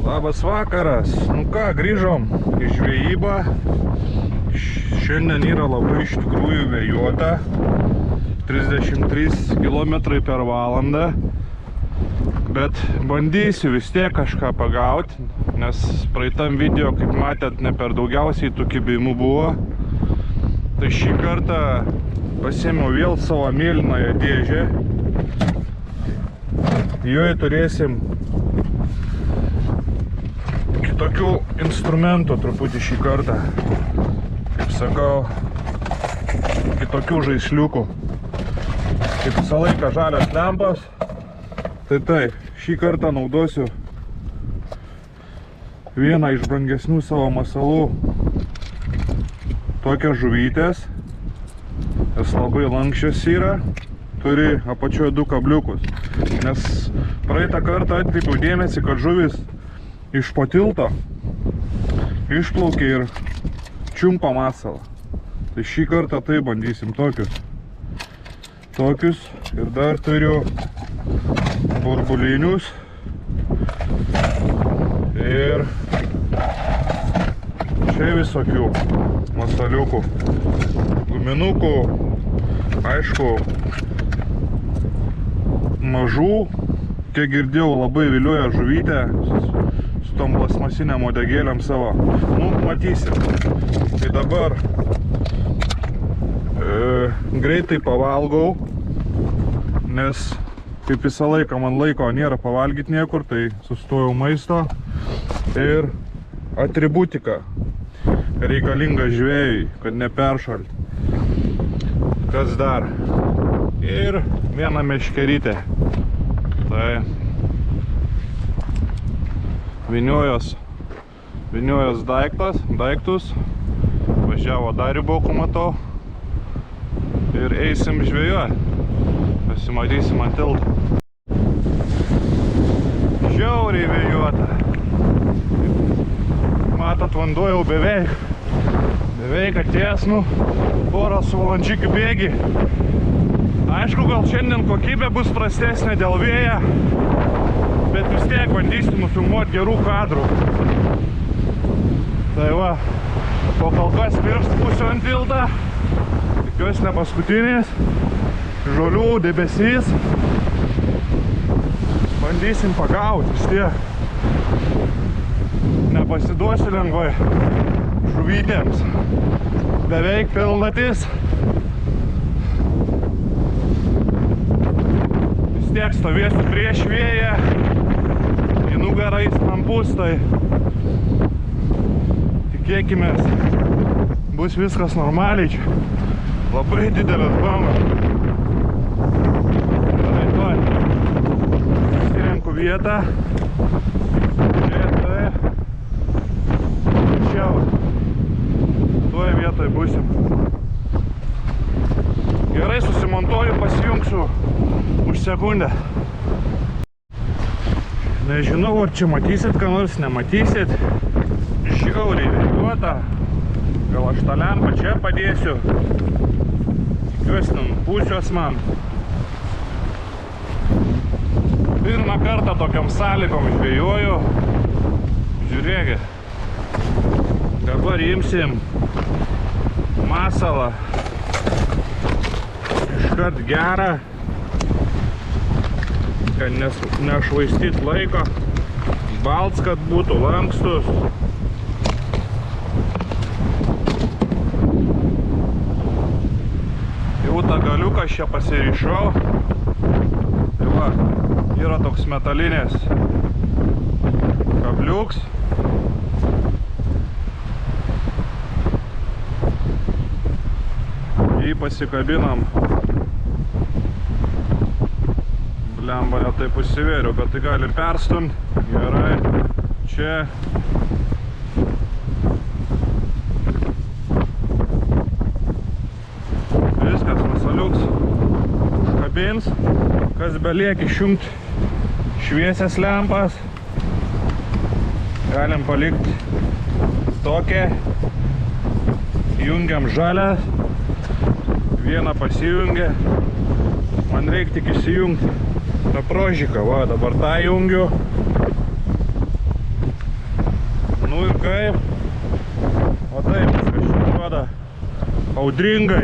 Labas vakaras. Nu ką, grįžom į žvejybą. Šiandien yra labai iš tikrųjų vėjuota. 33 km per valandą. Bet bandysiu vis tiek kažką pagauti, nes praeitam video, kaip matėt, ne per daugiausiai tų kibimų buvo. Tai šį kartą pasiėmiau vėl savo mėlynąją dėžę. Joje turėsim kitokių instrumentų truputį šį kartą. Kaip sakau, kitokių žaisliukų. Kaip visą laiką žalias lempas. Tai taip, šį kartą naudosiu vieną iš brangesnių savo masalų. Tokias žuvytės. Jos labai lankščios yra. Turi apačioje 2 kabliukus. Nes praeitą kartą atkreipiau dėmesį, kad žuvis iš po tilto išplaukė ir čiumpa masalą. Tai šį kartą tai bandysim tokius. Ir dar turiu burbulinius. Ir čia visokių masaliukų. Guminukų, aišku, mažų. Kiek girdėjau, labai vilioja žuvytę su tom plasmasiniam uodegėliam savo. Nu, matysim. Tai dabar greitai pavalgau, nes kaip visą laiką man laiko nėra pavalgyti niekur, tai sustojau maisto. Ir atributika reikalinga žvejui, kad neperšalti. Kas dar? Ir viena meškerytė. Tai vyniojos daiktus. Važiavo dar į bokų, matau. Ir eisim žvejuoti. Pasimatysim ant tilto. Žiauriai vėjuota. Matot, vanduo jau beveik atėjęs, nu, poros valandžikių bėgi. Aišku, gal šiandien kokybė bus prastesnė dėl vėjo, bet vis tiek bandysiu nufilmuoti gerų kadrų. Tai va, po kol kas pirštų pusiu ant tiltą. Tikiuosi ne paskutinis. Žolių, debesys. Bandysim pagauti vis tiek. Nepasiduosiu lengvai žuvytėms. Beveik pilnatis. Vis tiek stovėsiu prieš vėją. Į nugarą jis man bus, tai tikėkimės, bus viskas normaliai čia. Labai didelės bangos. Pasirenku vietą. Tai čia. Toje vietoje būsim. Gerai, susimontuoju, pasijungsiu už sekundę. Nežinau, ar čia matysit, ką nors nematysit. Žiauriai vėjuota. Gal aš tą lempą čia padėsiu. Tikiuosi, pusios man. Pirmą kartą tokiam sąlygom žvejoju. Žiūrėkit. Dabar imsim masalą. Iškart gerą. Kad nešvaistyt laiko. Balts, kad būtų lankstus. Jau tą galiuką aš čia pasirišau. Tai va, yra toks metalinės kabliuks. Jį pasikabinam. Lemba netaip užsivėriau, bet tai gali perstumti. Gerai. Čia. Viskas, masaliuks užkabins. Kas beliek išjungti šviesias lempas. Galim palikti tokią. Jungiam žalią. Vieną pasijungia. Man reikia tik įsijungti tą prožiką, va, dabar tą jungiu. Nu ir kaip. O taip, viskas čia atrodo audringai.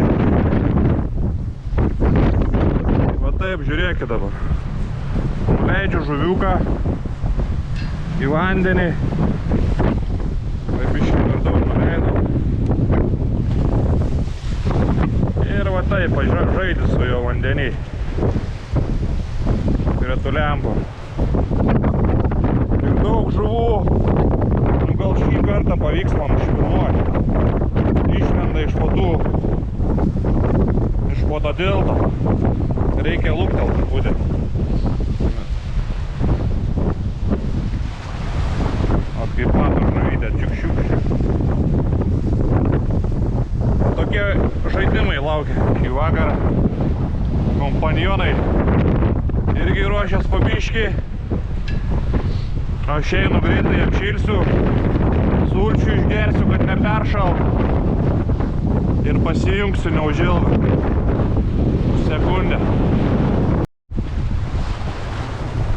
Va taip, žiūrėkit dabar. Nuleidžiu žuviuką į vandenį. Taip biškį per daug nuleidau. Ir va taip, žaidžiu su jo vandenį. Prie tų lempų. Ir daug žuvų. Nu, gal šį kartą pavyks man užfilmuoti. Išlenda iš vodų. Iš vodo tilto. Reikia luktelti būti. At kaip mato žuvytė, čiuk. Tokie žaidimai laukia į vakarą. Kompanionai irgi ruošias po biškį. Aš einu greitai apšilsiu, sulčių išgersiu, kad neperšal. Ir pasijungsiu neužilgą. Sekundę.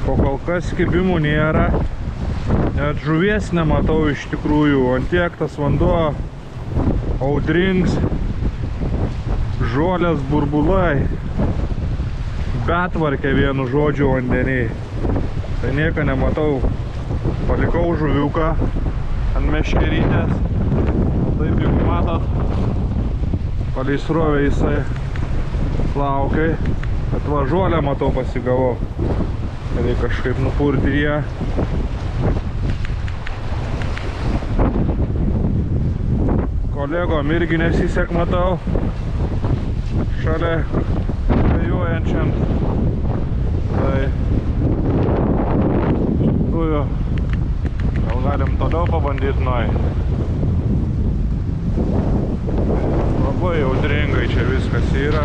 Po kol kas kibimų nėra. Net žuvies nematau iš tikrųjų. Ant tiek tas vanduo audrings. Žolės burbulai. Betvarkė vienu žodžiu vandenį. Tai nieko nematau. Palikau žuviuką ant meškerytės. Taip, jeigu matot, palei srovę jisai plaukai. Bet va žolę matau pasigavau. Reikia kažkaip nupurti ją. Kolegom irgi nesisek matau. Šalia žvejojančiam. Tai iš tikrųjų gal galim toliau pabandyti nueiti. Labai audringai čia viskas yra.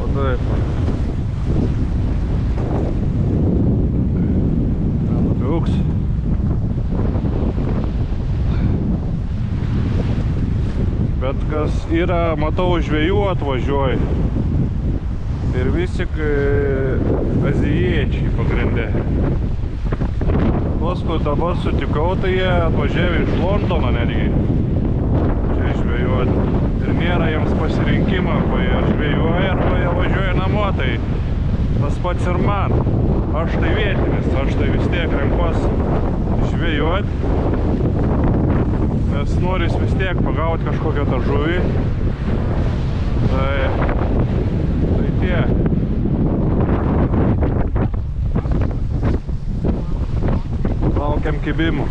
O taip. Nenubiuks. Bet kas yra, matau, žvejų atvažiuoja. Ir vis tik azijiečiai pagrinde. Tuos, kur dabar sutikau, tai jie atvažiavė iš Londono netgi. Čia žvejuoti. Ir nėra jiems pasirinkimo, arba jie žvejuoja, arba jie važiuoja namo. Tai tas pats ir man. Aš tai vietinis, aš tai vis tiek renkuos žvejuoti. Nes noris vis tiek pagauti kažkokią tą žuvį. Tai tiek. Laukiam kibimų.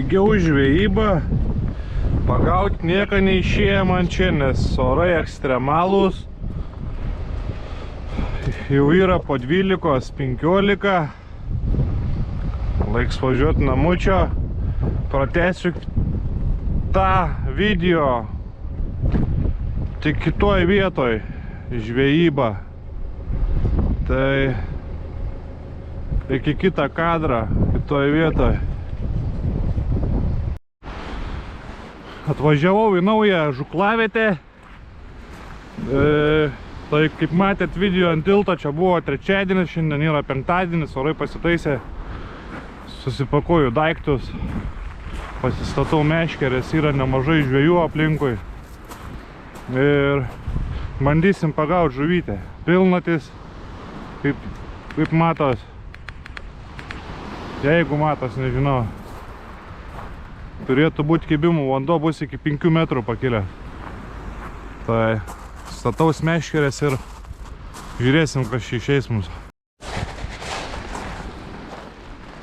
Baigiau žvejybą. Pagauti nieko neišėjo man čia, nes orai ekstremalūs. Jau yra po 12:15. Laiks važiuoti namučio. Pratęsiu tą video tik kitoj vietoj žvejybą. Tai iki kitą kadrą kitoj vietoj. Atvažiavau į naują žuklavietę. Tai kaip matėt video ant tilto, čia buvo trečiadienis, šiandien yra penktadienis, orai pasitaisė. Susipakuoju daiktus, pasistatau meškeres, yra nemažai žvejų aplinkui. Ir bandysim pagauti žuvytę. Pilnatis, kaip matos. Jeigu matos, nežinau. Turėtų būti kibimų, vanduo bus iki 5 metrų pakilę. Tai stataus meškerės ir žiūrėsim, kas čia išeis mums.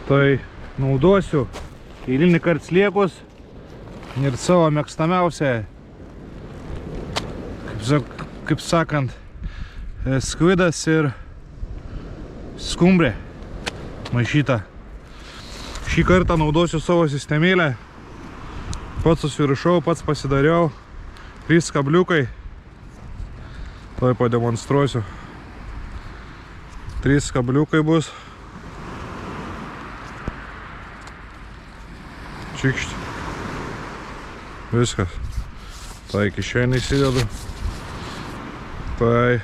Tai naudosiu eilinį kart sliekus ir savo mėgstamiausią, kaip sakant, skvidas ir skumbrė maišyta. Šį kartą naudosiu savo sistemėlę. Pats susirišau, pats pasidariau. 3 kabliukai. Tuoj pademonstruosiu. 3 kabliukai bus. Čikšt. Viskas. Tai kišenį įsidedu. Tai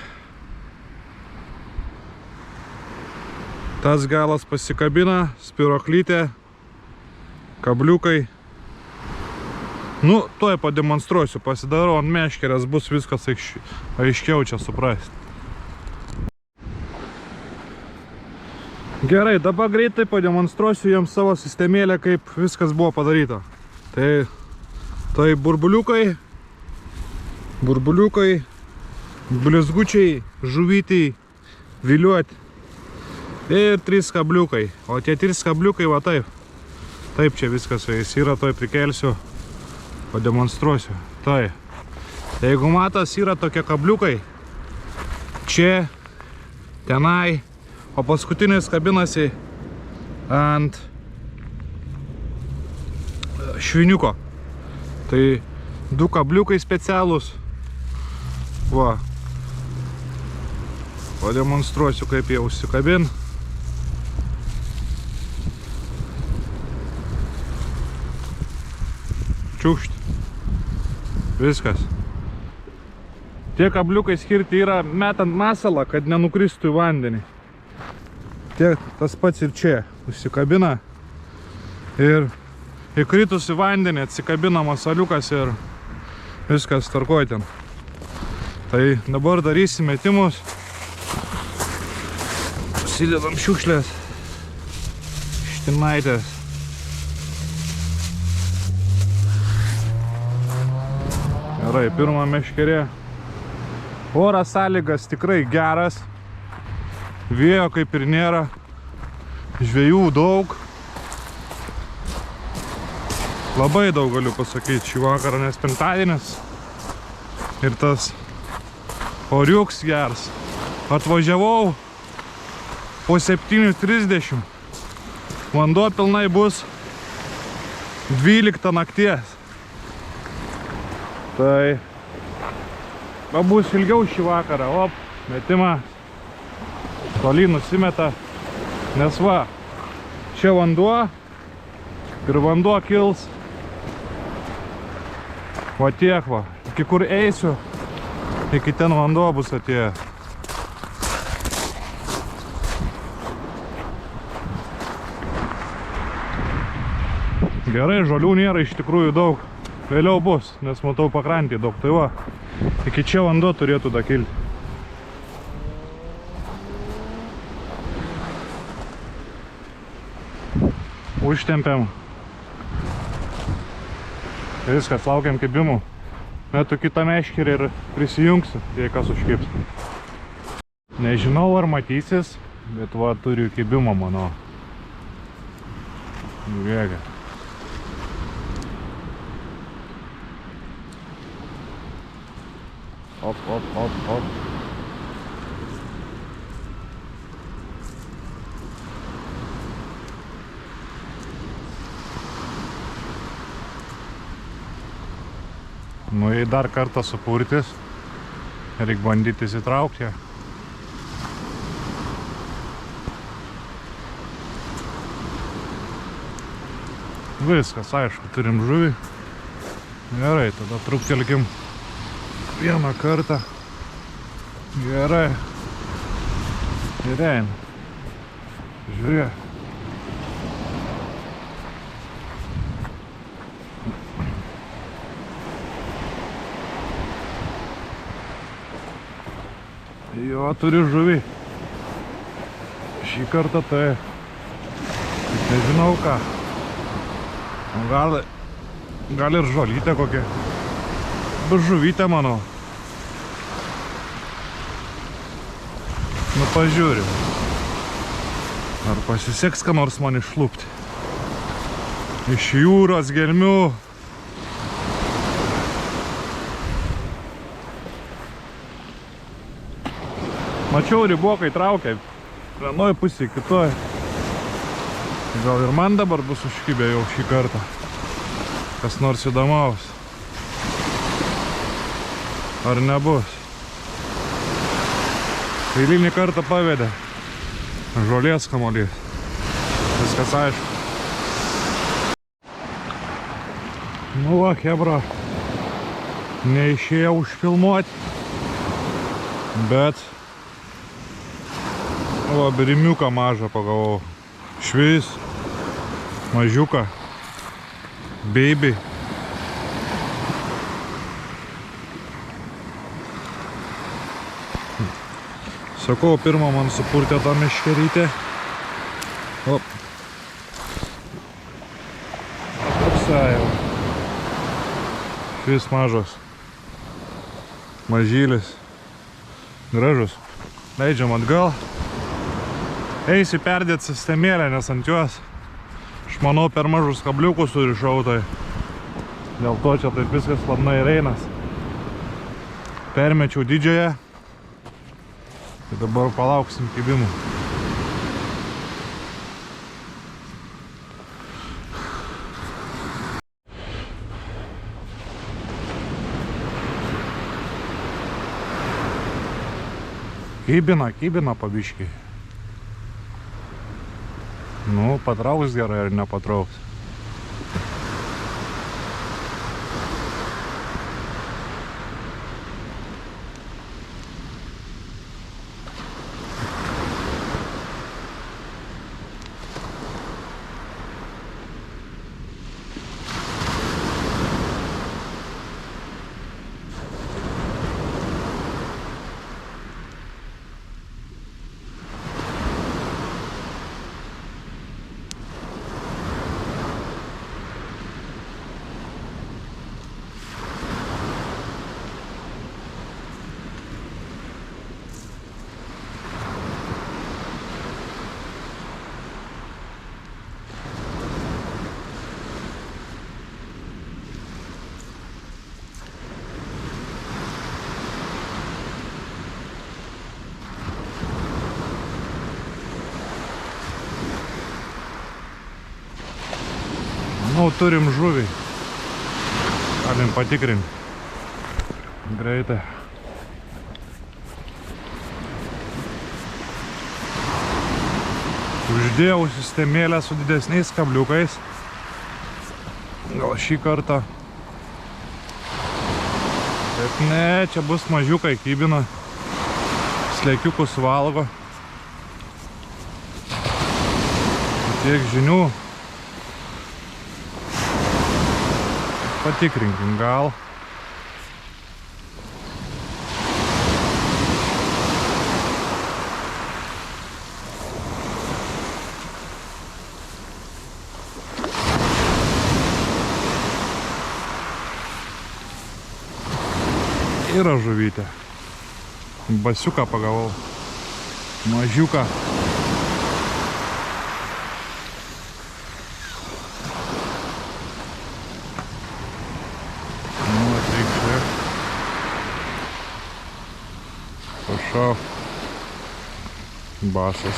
tas galas pasikabina, spiroklytė, kabliukai. Nu, tuoj pademonstruosiu, pasidarau ant meškerės, bus viskas aiškiau čia suprasti. Gerai, dabar greitai pademonstruosiu jums savo sistemėlę, kaip viskas buvo padaryta. Tai burbuliukai, blizgučiai, žuvytei, viliuoti ir 3 kabliukai. O tie 3 kabliukai va taip. Taip čia viskas jais yra, toj prikelsiu, pademonstruosiu. Tai, jeigu matas, yra tokie kabliukai, čia, tenai, o paskutinis kabinasi ant šviniuko. Tai 2 kabliukai specialūs. Va. Pademonstruosiu, kaip jie užsikabin. Čiukšt. Viskas. Tie kabliukai skirti yra metant masalą, kad nenukristų į vandenį. Tas pats ir čia užsikabina. Ir įkritus į vandenį atsikabina masaliukas ir viskas tvarkoj ten. Tai dabar darysim metimus. Susidedam šiukšlės, štinaitės. Gerai, pirma meškerė. Oras sąlygas tikrai geras. Vėjo kaip ir nėra. Žvejų daug. Labai daug galiu pasakyti šį vakarą, nes penktadienis. Ir tas oriuks geras. Atvažiavau po 7:30. Vanduo pilnai bus 12 nakties. Tai bus ilgiau šį vakarą. Op, metimą. Tolyn nusimeta. Nes va, čia vanduo. Ir vanduo kils. Va tiek va. Iki kur eisiu, iki ten vanduo bus atėję. Gerai, žolių nėra iš tikrųjų daug. Vėliau bus, nes matau pakrantį daug. Tai va, iki čia vanduo turėtų dakilti. Užtempiam. Viskas, laukiam kibimų. Metu kitą meškerį ir prisijungsiu, jei kas užkips. Nežinau, ar matysis, bet va, turiu kibimą, manau. Žiūrėkit. Op, op, op, op. Nu, jei dar kartą supurtis, reik bandyti įsitraukti. Viskas, aišku, turim žuvį. Gerai, tada truktelkim vieną kartą. Gerai. Ir eina. Žiūrėk. Jo, turi žuvį. Šį kartą tai. Nežinau ką. Gal ir žolytė kokia. Bet žuvytė, manau. Nu, pažiūrim. Ar pasiseks, ką nors man išlupti. Iš jūros gelmių. Mačiau, ribokai traukia. Vienoj pusėje, kitoj. Gal ir man dabar bus užkibę jau šį kartą. Kas nors įdomaus. Ar nebus? Eilinį kartą pavedė. Žolės kamuolys. Viskas aišku. Nu va, chebra. Neišėjo užfilmuoti. Bet o, birimiuką mažą pagavau. Švis. Mažiuką. Baby. Sakau, pirmą man supurtė tą meškerytę. Op. Apsajau. Švis mažas. Mažylis. Gražus. Leidžiam atgal. Eisiu perdėti sistemėlę, nes ant juos, aš manau, per mažus kabliukus surišau, tai dėl to čia taip viskas ladnai ir einas. Permečiau didžiąją, tai dabar palauksim kibimų. Kibina pabiškiai. Nu, patrauks gerai ar nepatrauks. Nu, turim žuvį. Galim patikrinti. Greitai. Uždėjau sistemėlę su didesniais kabliukais. Gal šį kartą. Bet ne, čia bus mažiukai kibina. Slekiukus valgo. Tiek žinių. Patikrinkim gal. Yra žuvytė. Basiuką pagavau. Mažiuką. Prašau. Basas.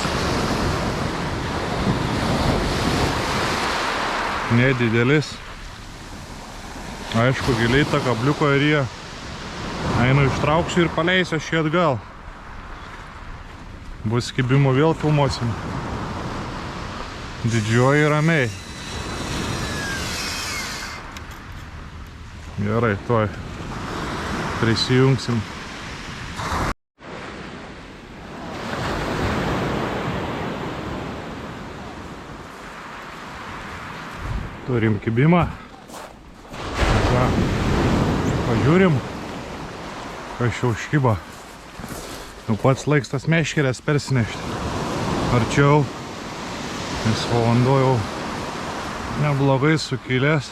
Nedidelis. Aišku, giliai tą kabliuko ir jie. Einu ištrauksiu ir paleisiu šį atgal. Bus kibimo vėl filmuosim. Didžioji ramiai. Gerai, tuoj prisijungsim. Turim kibimą. Pažiūrim, kas čia užkiba. Nu pats laiks tas meškerės persinešti. Arčiau, nes valandų jau neblogai sukilęs.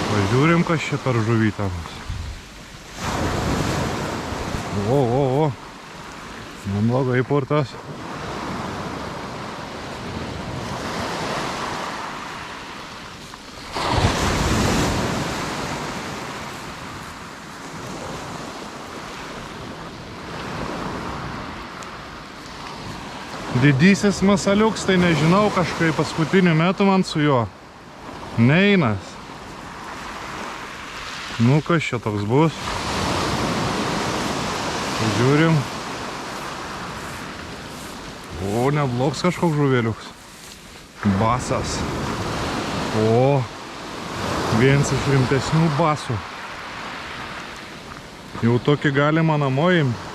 Pažiūrim, kas čia per žuvytą bus. O. Neblogai purtas. Didysis masaliuks, tai nežinau, kažkai paskutiniu metu man su juo neeinas. Nu, kas čia toks bus? Pažiūrim. O, neblogs kažkoks žuvėliuks. Basas. O, vienas iš rimtesnių basų. Jau tokį galima namo imti.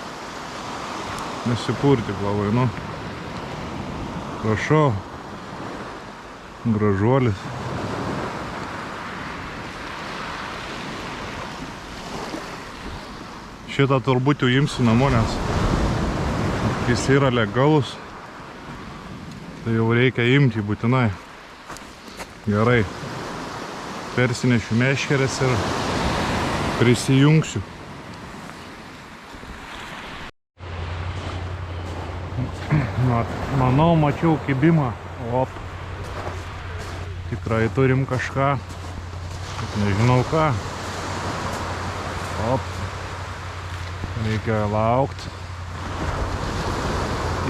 Nesipurtik labai, nu. Prašau. Gražuolis. Šitą turbūt jau imsiu namo, nes jis yra legalus. Tai jau reikia imti būtinai. Gerai. Persinešiu meškerės ir prisijungsiu. Manau, mačiau kibimą. Op. Tikrai turim kažką. Nežinau ką. Op. Reikia laukti.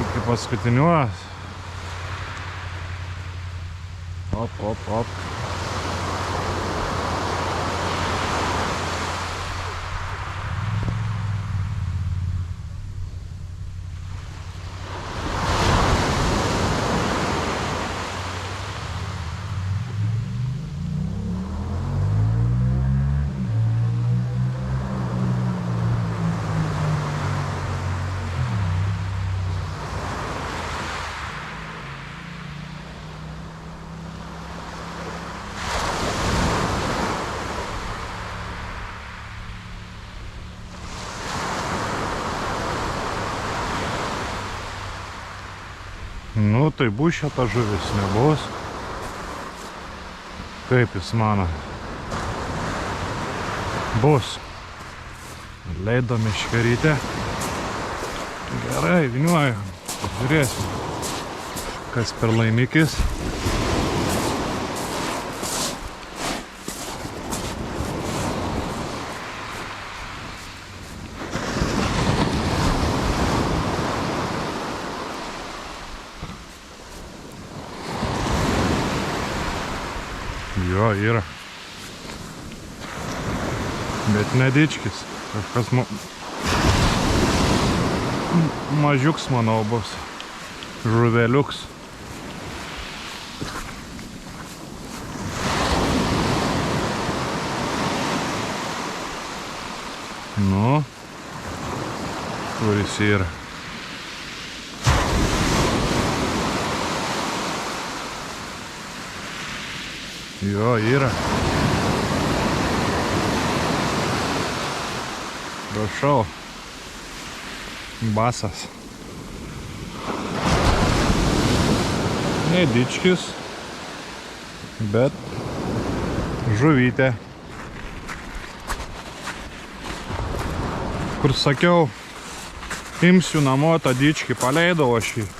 Iki paskutiniuos. Op. Nu, tai bus šita žuvis, nebus. Kaip jis mano? Bus. Leido meškerytę. Gerai, viniuoju. Pažiūrėsim, kas per laimikis. Jo, yra. Bet nedičkis. Kažkas mažiuks, manau, bus. Žuveliuks. Nu, kuris yra. Jo, yra. Prašau. Basas. Nedičkis, bet žuvytė. Kur sakiau, imsiu namo tą dičkį, paleidau aš jį.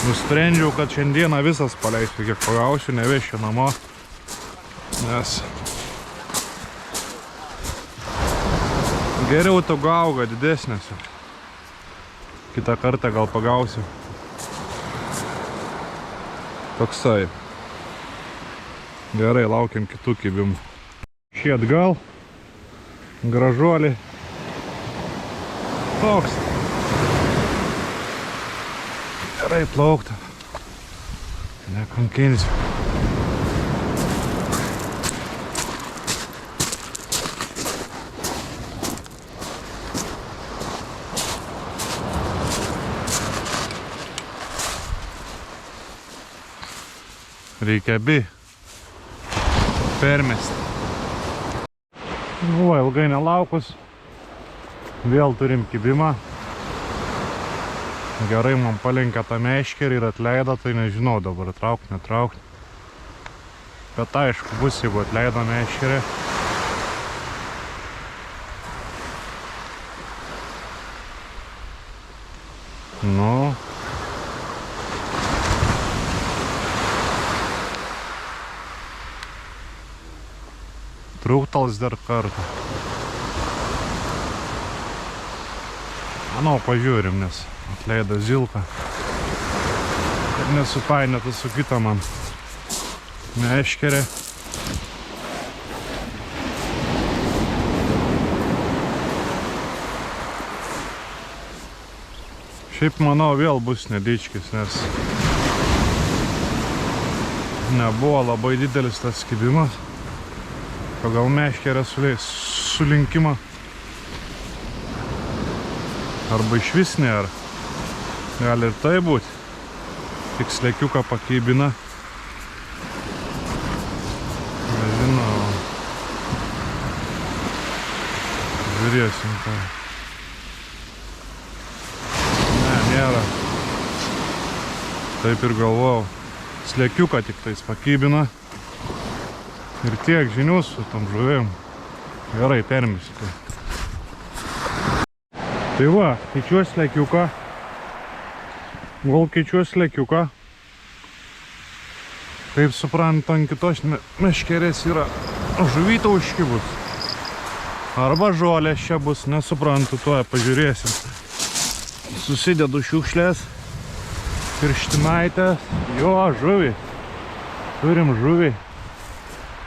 Nusprendžiau, kad šiandieną visas paleisiu, kiek pagausiu, nevešiu namo. Nes Geriau tu gauga didesnės. Kitą kartą gal pagausiu. Toksai. Gerai, laukiam kitų kibimų. Šį atgal. Gražuolį. Toks. Gerai plaukta. Nekankinsiu. Reikia abi permesti. Nu, ilgai nelaukus. Vėl turim kibimą. Gerai man palenkė tą meškerį ir atleido, tai nežinau dabar traukt, netraukt. Bet aišku bus, jeigu atleido meškerį. Nu. Trūktals dar kartą. Manau, pažiūrim, nes atleido zilką. Kad nesupainėtų su kita man meškerė. Šiaip manau vėl bus nedičkis, nes nebuvo labai didelis tas kibimas. Pagal meškerę sulinkimą. Arba iš vis nėra. Gali ir tai būti. Tik slekiuką pakybina. Nežinau. Žiūrėsim ką. Ne, nėra. Taip ir galvojau. Slekiuką tik tais pakybina. Ir tiek žinių su tom žuvim. Gerai, permesti. Tai va, keičiuos slekiuką. Gal keičiuos slekiuką. Kaip suprant, ant kitos meškerės yra žuvytė užkibus. Arba žolės čia bus, nesuprantu, tuoj pažiūrėsim. Susidedu šiukšlės. Pirštinaitės. Jo, žuvį. Turim žuvį.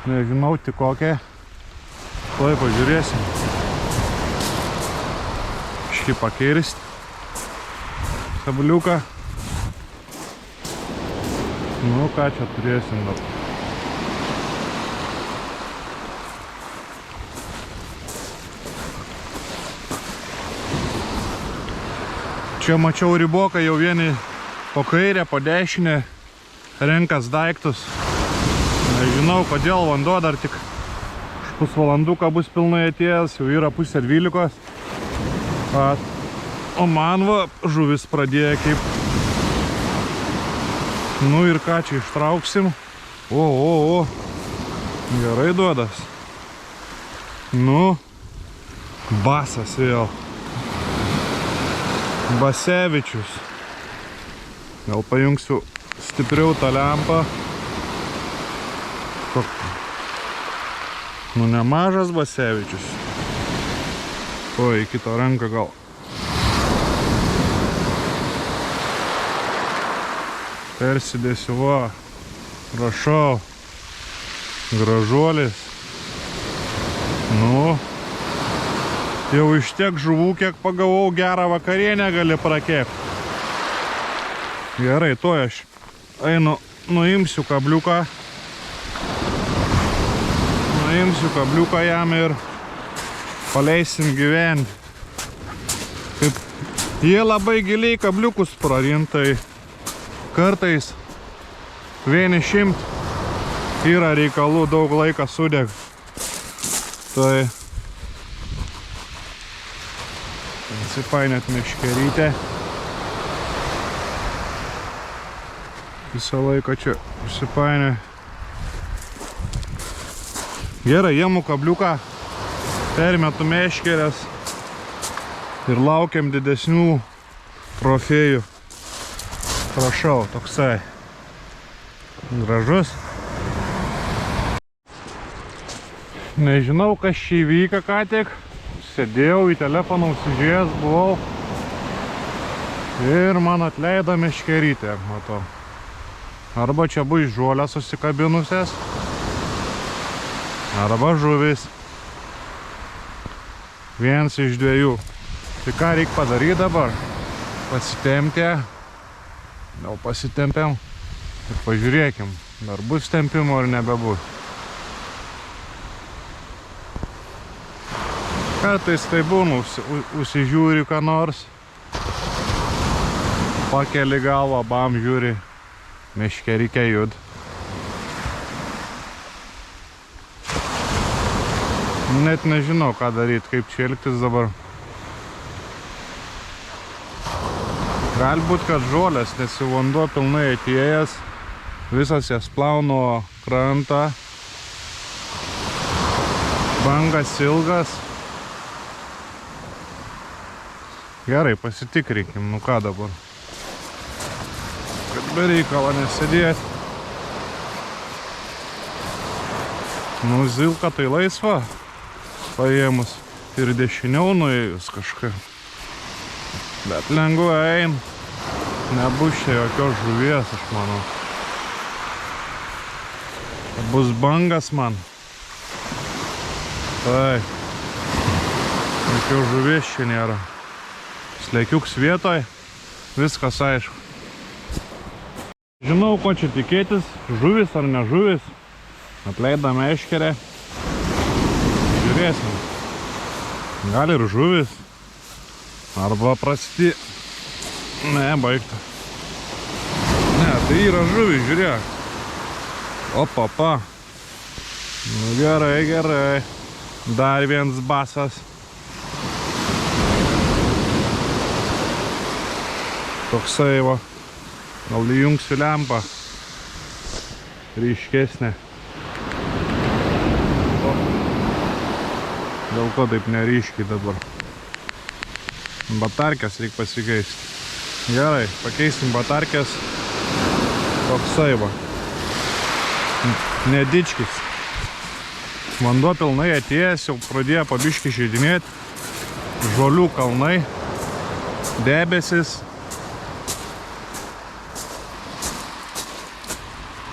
Nežinau tik kokią. Tuoj pažiūrėsim. Škį pakirsti. Kabliuką. Nu ką čia turėsim dabar. Čia mačiau riboką, jau vieni po kairę, po dešinę renkas daiktus. Nežinau, kodėl vanduo dar tik pusvalanduką bus pilnai atėjęs, jau yra 11:30. O man va, žuvis pradėjo kaip... Nu ir ką čia ištrauksim? O. Gerai duodas. Nu, basas vėl. Basevičius. Gal pajungsiu stipriau tą lempą. Nu, nemažas Basevičius. O, į kitą ranką gal. Persidėsiu, va. Prašau. Gražuolis. Nu. Jau iš tiek žuvų, kiek pagavau, gerą vakarienę gali prakepti. Gerai, tuoj aš einu, nuimsiu kabliuką. Nuimsiu kabliuką jam ir paleisim gyventi. Kaip jie labai giliai kabliukus prarintai. Kartais vieni 100 yra reikalų, daug laiką sudeg. Tai atsipainėt meškerytę. Visą laiką čia užsipainė. Gerai, jėmų kabliuką, permetu meškerės ir laukiam didesnių trofėjų. Prašau, toksai gražus. Nežinau, kas čia įvyka ką tik. sėdėjau į telefoną užsižiūrėjęs buvau ir man atleido meškerytė, matau. Arba čia bus žuolę susikabinusias, arba žuvis. Vienas iš dviejų. Tai ką reikia padaryti dabar? Pasitempti. Gal pasitempiam ir pažiūrėkim, ar bus tempimo ar nebebus. Kartais tai būna, užsižiūri ką nors, pakeli galvą, bam, žiūri, meškerikė jud. Net nežinau, ką daryti, kaip čia elgtis dabar. Galbūt, kad žolės, nes jau vanduo pilnai atėjęs, visas jas plauno krantą, bangas ilgas. Gerai, pasitikrinkim, nu ką dabar. Kad be reikalo nesėdėti. Nu, zilka tai laisva, paėmus ir dešiniau nuėjus kažką. Bet lengvai ein, nebus čia jokios žuvies, aš manau. Bus bangas man. Tai, jokios žuvies čia nėra. Slėkiuks vietoj, viskas aišku. Žinau, ko čia tikėtis, žuvis ar ne žuvis. Atleido meškerę. Žiūrėsim. Gal ir žuvis. Arba prasti. Ne, baigta. Ne, tai yra žuvis, žiūrėk. Opa. Nu gerai, gerai. Dar vienas basas. Toksai va. Gal įjungsiu lempą. Ryškesnė. Dėl ko taip neryškiai dabar. Batarkės reikia pasikeisti. Gerai, pakeisim batarkės. Toksai va. Nedičkis. Vanduo pilnai atėjęs, jau pradėjo pabiškį žaidinėti. Žolių kalnai. Debesis.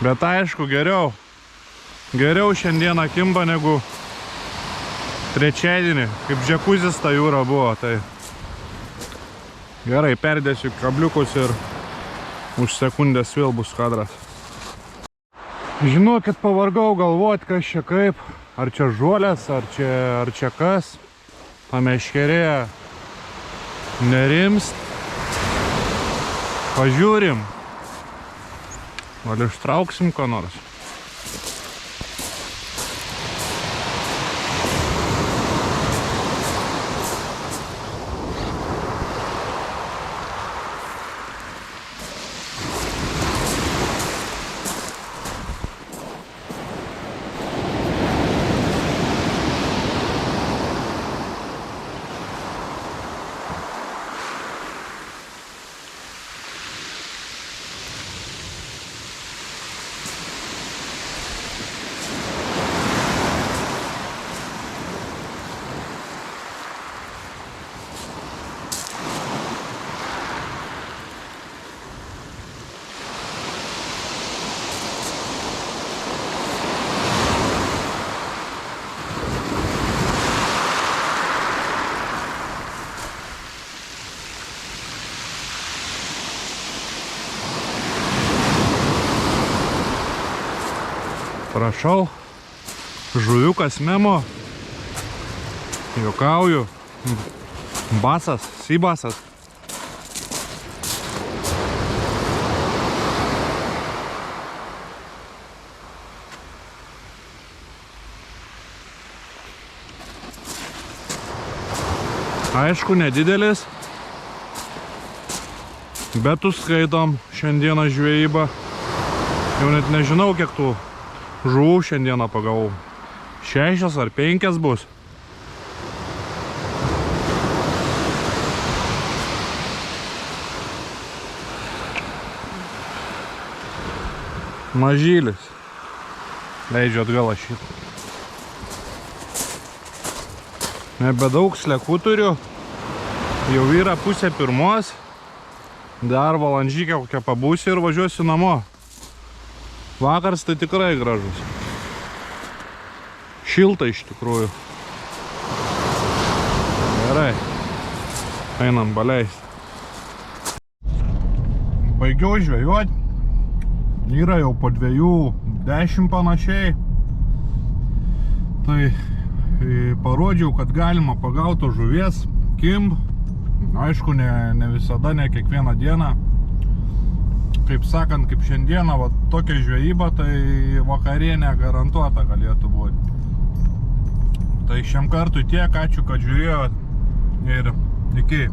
Bet aišku, geriau šiandieną kimba negu trečiadienį, kaip džekuzis ta jūra buvo. Tai gerai, perdėsiu kabliukus ir už sekundės vėl bus kadras. Žinokit, pavargau galvoti, kas čia kaip, ar čia žuolės, ar čia kas. Ta meškerė nerims. Pažiūrim. Gal ištrauksim ko nors. Prašau, žuviukas Memo, juokauju, basas, sybasas. Aišku, nedidelis, bet skaitom šiandieną žvejybą. Jau net nežinau, kiek tų žuvų šiandieną pagavau. 6 ar 5 bus. Mažylis. Leidžiu atgal šitą. Nebedaug sliekų turiu. Jau yra 12:30. Dar valandžykę kokią pabūsiu ir važiuosiu namo. Vakaras tai tikrai gražus. Šilta iš tikrųjų. Gerai. Einam baleist. Baigiau žvejot. Yra jau po 2:10 panašiai. Tai parodžiau, kad galima pagauti žuvies, kimb. Aišku, ne visada, ne kiekvieną dieną. Kaip sakant, kaip šiandieną, va, tokia žvejyba, tai vakarienė garantuota galėtų būti. Tai šiam kartui tiek, ačiū, kad žiūrėjot ir iki.